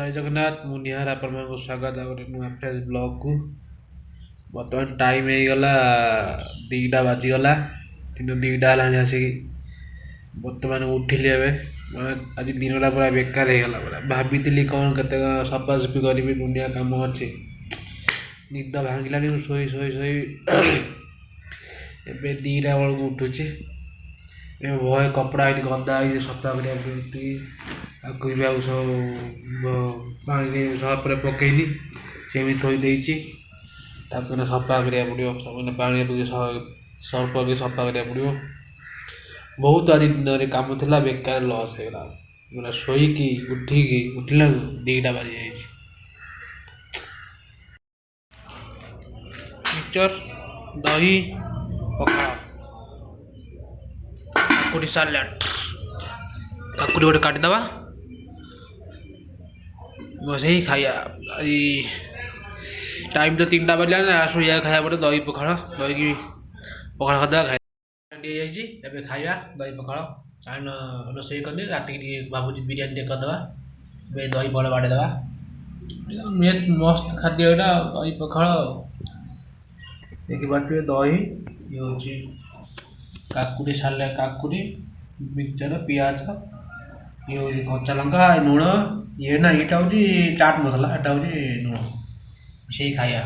जय जगन्नाथ मु निहार आपण स्वागत आ गोटे नुआ फ्रेश ब्लॉग को बर्तमान टाइम हो गला 2टा बाजीगला कि 2टा है आसिक बर्तमान उठिली आज दिनटा पूरा बेकार हो गला पूरा भाभी कौन के सफासफी करी दुनिया कम अच्छे निद भांगिलानी शोई शोई शोई एवं 2टा बेलू उठुचे भय कपड़ा ये गदा ये सफा कर सब पानी सर्फ पकईनी सेमी थोड़ी देती सफा करा पड़ो सब पानी सर्फ पकड़ सफा करा पड़ो बहुत आज दिन में कम था बेकार लॉस होगा पूरा शोईकी उठिकी उठला 2टा बाजी जाइए मिक्सचर दही पखाड़ काकुड़ी सालाड काकुड़ी गोटे काटिदवा बस ही खाइया टाइम तो 3टा बजला ना या खाया पड़े दही पखाड़ दही की पखाड़ खादा खाई खाइया दही पखाड़ आन रोसे करनी रात भावुँ बिरियानी करदे दही बड़ा बाड़ेदवा मस्त खाद्य यहाँ दही पखाड़ देखिए बाटे दही ये हूँ काकुड़ी साले काकुड़ी मिक्सचर पियाज ये हूँ कच्चा लंका लुण ये ना यहाँ हूँ चाट मसला यहाँ हूँ लुण से खाया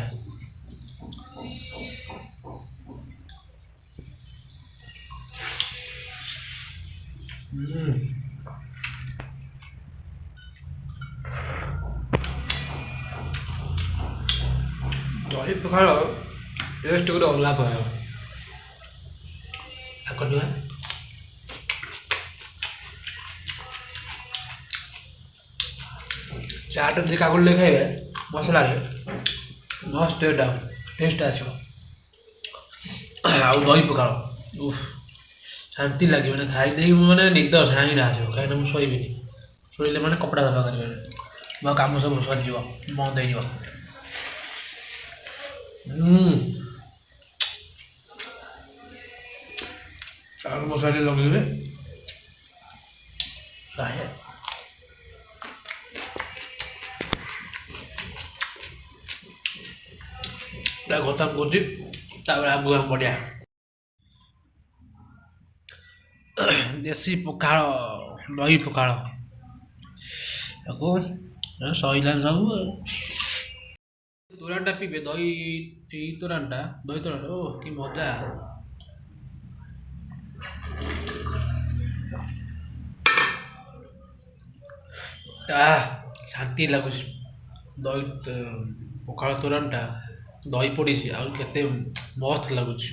दही पखाड़ टेस्ट गोटे अलग प्रकार आकर चाट जब काकुड़ ले खाइबे मसला मस्त टेस्ट आसो दही पखाड़ उफ शांति लगे मैंने खाई मैंने निद झाँड़ा आसो कहीं मुझे शोबी शोले मैंने कपड़ा सफा कर मो कम सब सर बंद हो चाट मसला लगे खत्म कर आगू हम बढ़िया देसी पखाड़ दही पखाड़ सैला सब तोरानटा पीबे दही तोरानटा ओ कि मजा शांति लगुच दही पखाड़ तोरानटा दही पड़ी आते मस्त लगुच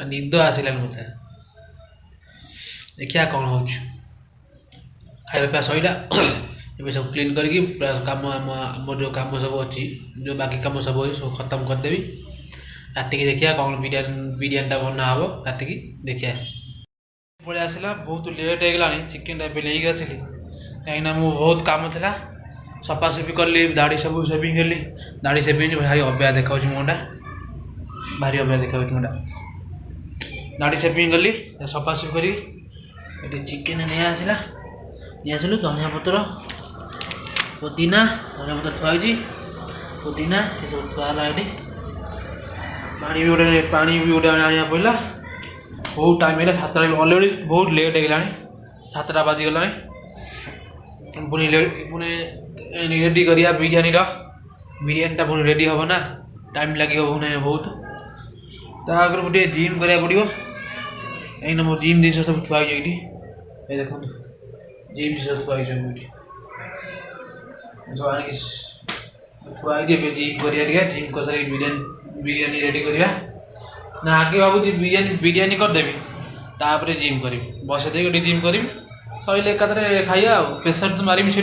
निद आसलान मत देखिया कौन हो खाଇବା ପିଇବା ସଇଲା ଏବେ सब क्लीन करके कम आम जो कम सब अच्छी जो बाकी कम सब अच्छी सब खत्म करदेवी राति की देखिया कौन बिरियानी बना हम राति की देखिया पड़े आसला बहुत लेट हो गला चिकेन टा लेके आसली कहीं मुझे बहुत कम था सफासफी कली दाढ़ी सब सेविंग कली दाढ़ी सेविंग भारी अव्या देखा मुँटा भारी अव्या देखा मुँटा दाढ़ी सेविंग कली सफासफी करी चिकेन नहीं आसला नहीं आसलु धनिया पत्र पुदीना धनिया पत्र थुआई पुदीना ये सब थुआला ये पानी भी गोटे आना पड़ा बहुत टाइम है 7टा अलरेडी बहुत लेट हो गला 7टा बाजीगला पुणी रेडी करिया बिरियानी पुणी रेडी हम ना टाइम लगे पुणी बहुत आगे गोटे जिम करा पड़ो कहीं मो जिम जिन सब थुआई ये देख जिम जिन थुआई सब थुआई जिम कर जिम कर सारी बिरियानी रेडी करा ना आगे भावुँ बिरियानी करदेवी तापर जिम करी बस दे जिम करी सैल एकाथरे खाइया प्रेसर तो मारिमी से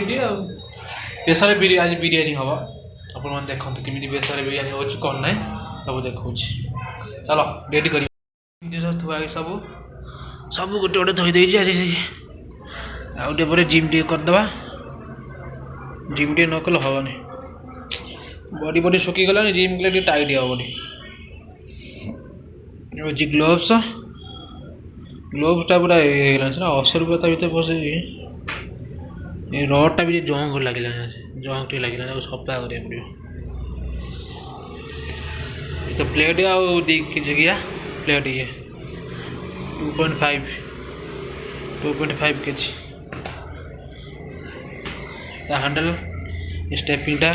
प्रेसर आज बिरियानी हम आप देखते कमी प्रेसर बिरियानी हो कौन ना सब देखा चलो रेडी कर थुआई सब सब गोटे गोटे थोड़ी आज आउटे पर जिम टे करदे जिम टे नकल हेनी बॉडी बॉडी सुखी गला जिम कले टाइट हे बॉडी ये ग्लोव्स ग्लोव्स टा पूरा 80 रुपये भर ये रडटा भी जंग लगे जंग टे लगे सफा करा पड़ो ये तो प्लेट आउ दी जगह प्लेट ये 2.5 केजी हैंडल स्टेपिंगटा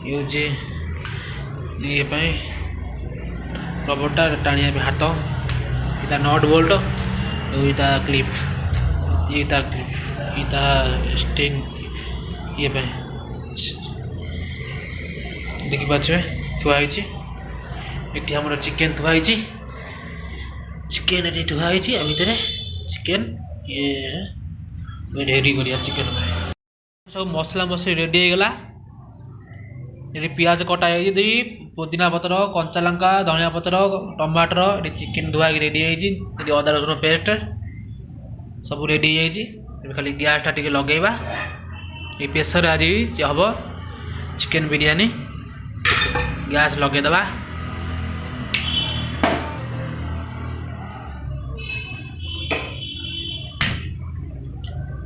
ये रबरटा टाणिया हाथ इता नट बोल्ट इता क्लिप इता स्टिंग ये देखी पारे थुआई ये आम चिकेन थुआई चिकेन ये थुआई भितर चिकेन ये रेडी करिया चिकेन सब मसला मसली रेडी हो गला ये पियाज कटा है पुदीना पतर कंचा लंका धनिया पतर टमाटर ये चिकेन धुआ रेडी है अदा रसुण पेस्ट सब रेडी है खाली गैसटा टी लगेगा ये प्रेसर आज हम चिकेन बिरयानी गैस लगेदबा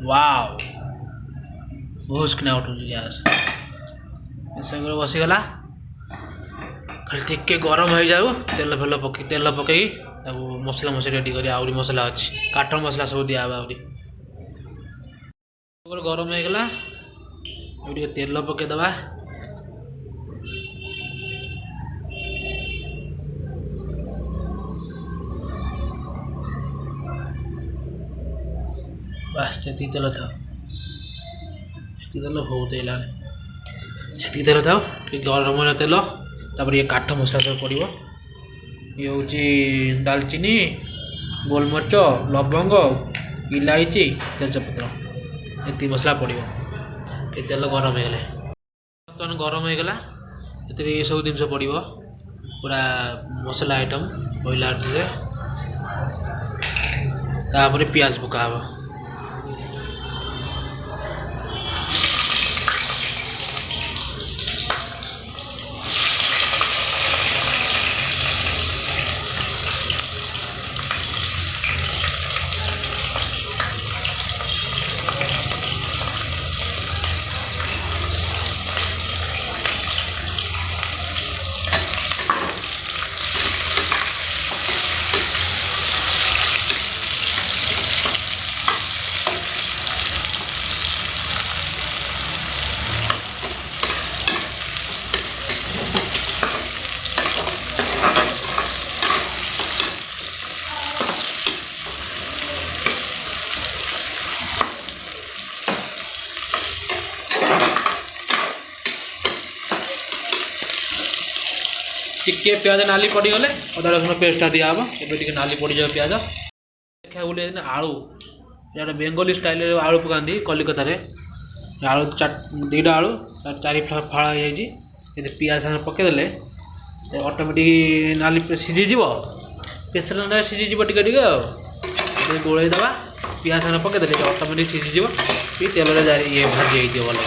वाव बहुत किना उठू गैस बसीगला खाली टिके गरम हो जाऊ तेल फेल तेल पकई मसला मसला रेडी कर आउरी मसला अच्छी काठ मसला सब दिया आउरी गरम हो गला तेल पकईदबा बस से तेल था तेल बहुत से तेल था गरम होना तेल तापर ये काठ मसला सब पड़ो ये हूँ दालचीनी गोलमरीच लवंग इलायची तेजपत्र ये मसला पड़ो ये तेल गरम हो गले बर्तमान गरम हो गला ये सब जिन पड़ो पूरा मसला आइटम पहला तापर पियाज पका टिके प्याज नाली पड़गले अदा रसुण पेस्टा दिया ए नाली पड़ जाए प्याज देखा बोले आलू यहाँ बेंगली स्टाइल आलू पकाती कलिकता आलू दुईटा आलू 4 फाड़ हो पियाज पकईदे ऑटोमेटिक नाली सीझीज प्रेसर ना सीझीज टे गोलईदे पियाज पकईदे ऑटोमेटिक सीझीज तेल ये भाजी भल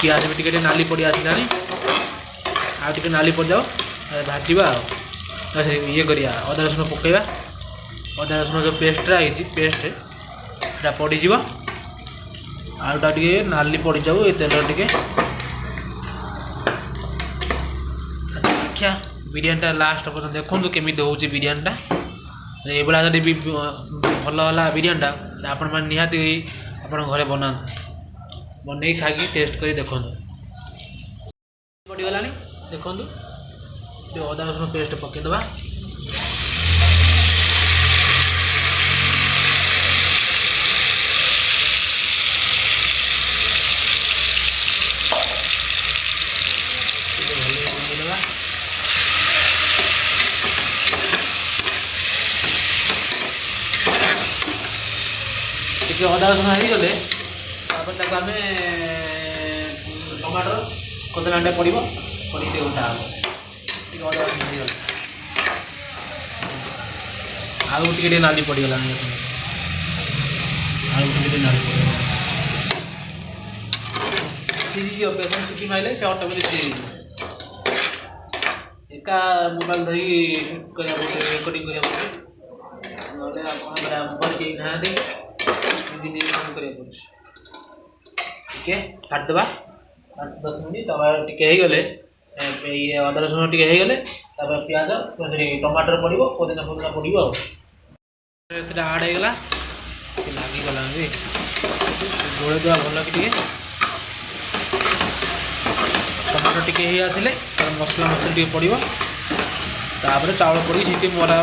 पियाज भी टे नाली पड़ आसला आगे नाली पड़ जाओ भाजवा ये करिया अदा रसुण पकईवा अदा रसुण जो पेस्टा पेस्ट पड़ज आलूटा टे नाली पड़ जाऊ ये तेल टे देखिया बिरयानी लास्ट पर्यटन देखो केमी हो बिरयानीटा ये भी भल है बिरयानीटा आपण मैंने निहाती आप घरे बना बन खाई टेस्ट कर देखो पड़गला देखो अदा रसुण पेस्ट पकईदबा अदा रसुण हो गले आम टमाटर कदलांडा पड़ो पड़ी उठा हम अदा रसुण हो आलू टे नाली पड़गला आलू टे नाली पड़गला सीझी प्रेसर सीटी मारे से ऑटोमेटिक सीझी एका मोबाइल धरी रेकर्डिंग करा टिके छाड़देवा 10 मिनट टिके हो गले ये अदा रसुण टिके हो गले प्याज टमाटर पड़ो पुदीना पुदीना पड़ो आड हो गला लगिगला गोले देवा भल कि टमाटर टिके ही आसिले मसला मसला टिके पड़ो तापर चाउल पड़ी सीटी मरा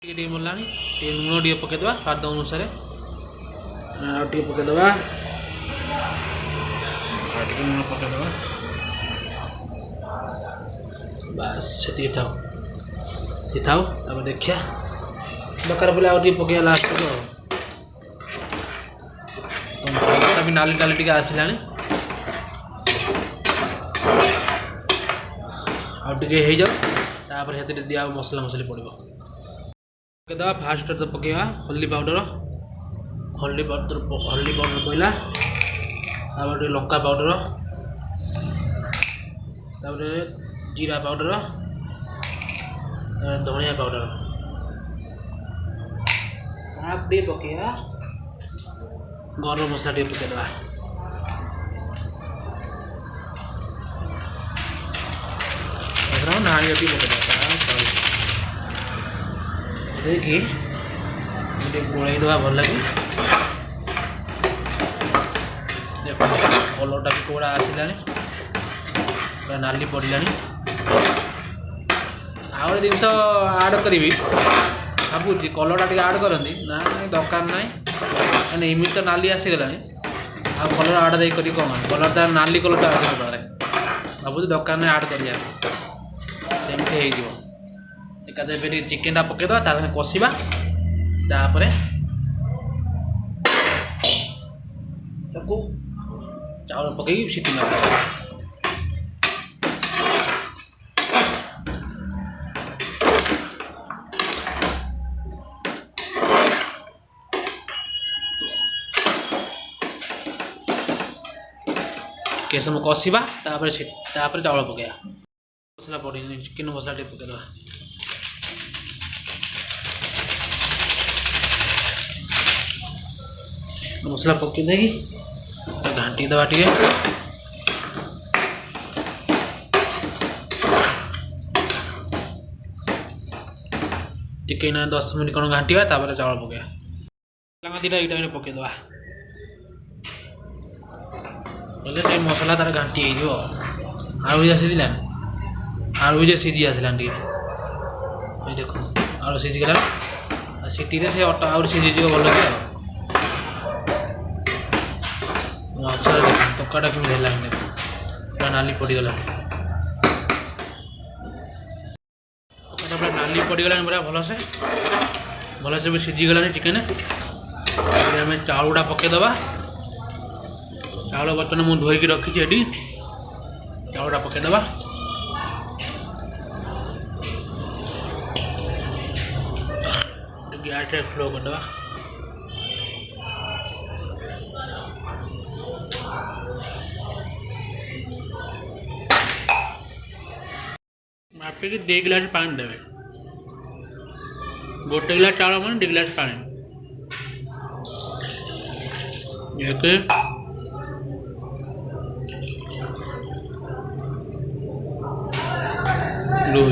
हे टे मरला लुण टे पकईदे स्वाद अनुसार टे पकईदे लुण पकईदे बास से थाऊ देखिया दरकार पड़े आगे पकड़ा लास्ट को भी नाली नाली टे आसला आगे हो जाओ दिया मसला मसली पड़ो पकईदे फास्ट तो पकईवा हल्दी पाउडर पड़ा लंका पाउडर जीरा पाउडर धनिया पाउडर पकईवा गरम मसला टे पकईदे नारियल टी पकईदे देखिए गोलई देवा भल लगे देख कलरटा भी कौड़ा आसला नाली पड़ा आउ गोटे जिनस आड करी भावुँ कलरटा टे आड करती ना दरकार ना मैंने इमिट तो नाली आसीगला आ कलर आड दे कौन कलर तार नाली कलरटा आस भावुँ दरकार ना आड कर सेमती हो एकादे चिकेन पकईदे कषा तापर चाउल पकई सीटी मार के समय कषा तापर चाउल पकईया मसला पड़ी चिकेन मसला टे पकईदे मसला पकई दे घाटी दवा टे टिके 10 मिनट कौन घाटा तापर चाउल पकईया दीटा ये टाइम पकईदे बोले मसला तार घाटी हो आलू भी सीझला आलू भी सीझी आसला देख आलू सीझीगला सीटी से अटा आउट सीझीज भल लगे अच्छा तकाटा कि है पूरा नाली पड़गला तकाटा पूरा नाली पड़गला पूरा भलसे भी सीझीगला चिकेन आम चाउल गुड़ा पकईदे चाउल बर्तमान मुझे धोईक रखी चाउल पकईदे गैस स्लो करदे मापिक 2 गिलास पानी देवे गोटे गिलास चाउल मैंने 2 गिलास पानी एक 2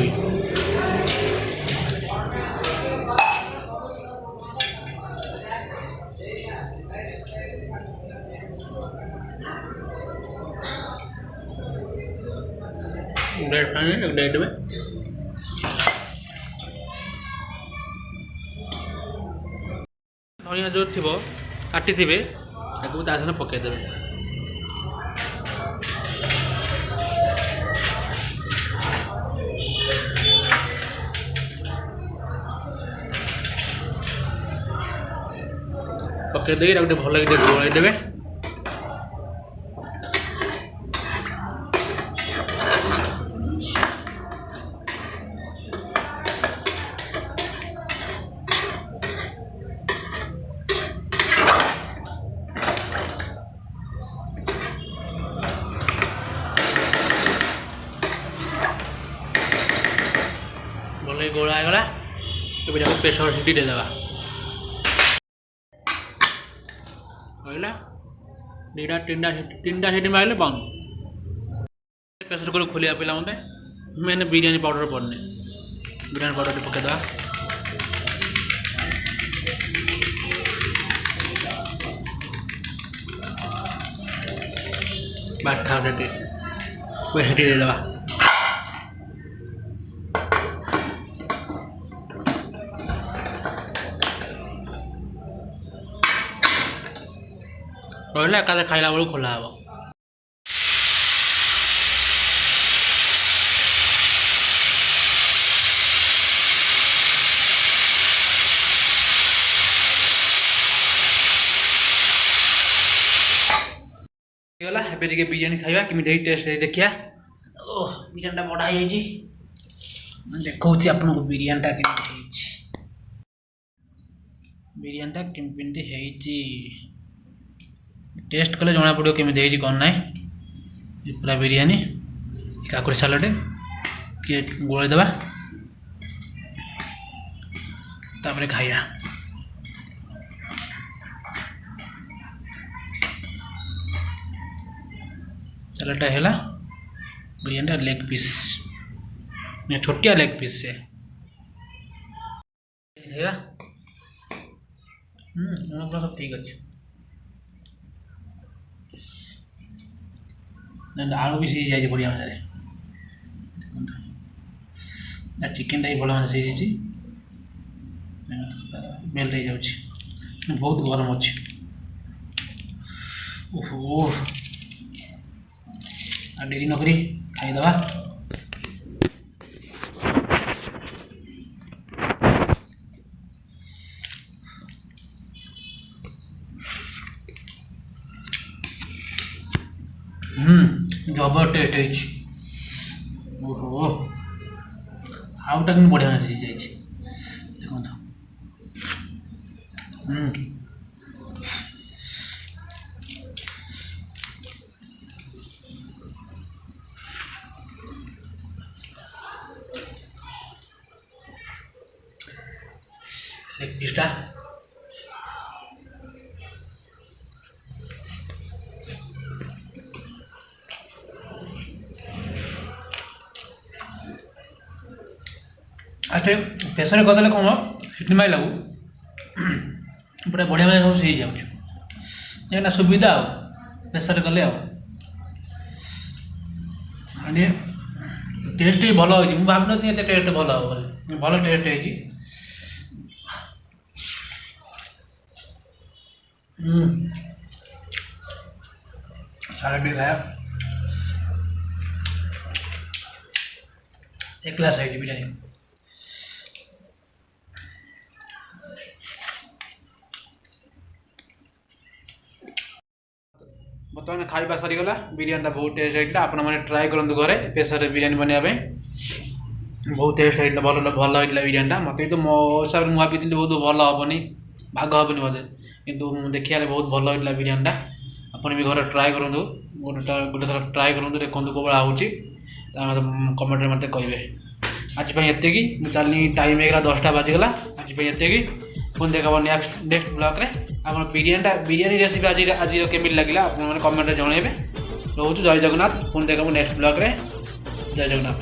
ब्रेड पानी ब्रेड में धनिया जो थी काटी थे तार पकईदे पकई दे गोटे भल लगे गोलईदे भल गोला गला प्रेसर सीटी देदेवा दुटा तीन सीटी मारे बंद प्रेसर कुकर खोलिया पे मत मैंने बिरयानी पाउडर पड़ने बिरयानी पाउडर पकईदा बाठा हेटी देदेबा रहा एका खाइला बेलू खोला हे गला एबे टिके बिरयानी खाइबा केमिति टेस्ट देखिया ओह बिरयानी बड़ा है जी देखौछि आपनको बिरयानी केमिति हेछि टेस्ट कले जना पड़ो केमिति हेछि कोन नाइ पूरा बिरयानी काकुड़ी सालाड के गोळे देबा तापरे खाइया सालाडटा है बिरयानी लेग पीस छोटिया लेग पीस से सब ठीक अच्छे आलू भी सीझी जाए बढ़िया मजा चिकेन टा भी भल मजा सीझी मेल्ट हो जाऊँ बहुत गरम अच्छे ओहो डेरी नकरी खाईदवा जबर टेस्ट है ओहो आउटा कि बढ़िया सीझी जाए देखो लेग पीसटा अच्छा प्रेसर करदे कौन सीटी मार लगू पूरा बढ़िया सब सीझी जाऊँ सुविधा प्रेसर कले टेस्ट भी भल हो भाव नी टेस्ट भल हम भल टेस्ट है सालाड भी खाया एक ग्लास है बिरयानी बर्तमान खाଇବା सरीगला बिरयानी बहुत टेस्ट होता आपण मैंने ट्राए करूँ घरे प्रेसर बिरयानी बनवाई बहुत टेस्ट होता भल भल होता बिरयानी मत तो मो हिसाब से मुझे भाई बहुत भल हेनी भाग हेनी बोधे कितु देखिए बहुत भल होता बिरयानी आपड़ भी घर ट्राए करूँ गोटे थर ट्राए करूँ देखो कौ भाया हो कमेंट मत कहे आज ये चली टाइम होगा 10टा बाजिगला आज ये पुणी देखा नेक्स्ट ब्लॉग रे आप बिरयानी रेसिपी आज केमी लगे आप कमेंट जनइबे रोज जय जगन्नाथ पुणी देखा नेक्स्ट ब्लॉग रे जय जगन्नाथ।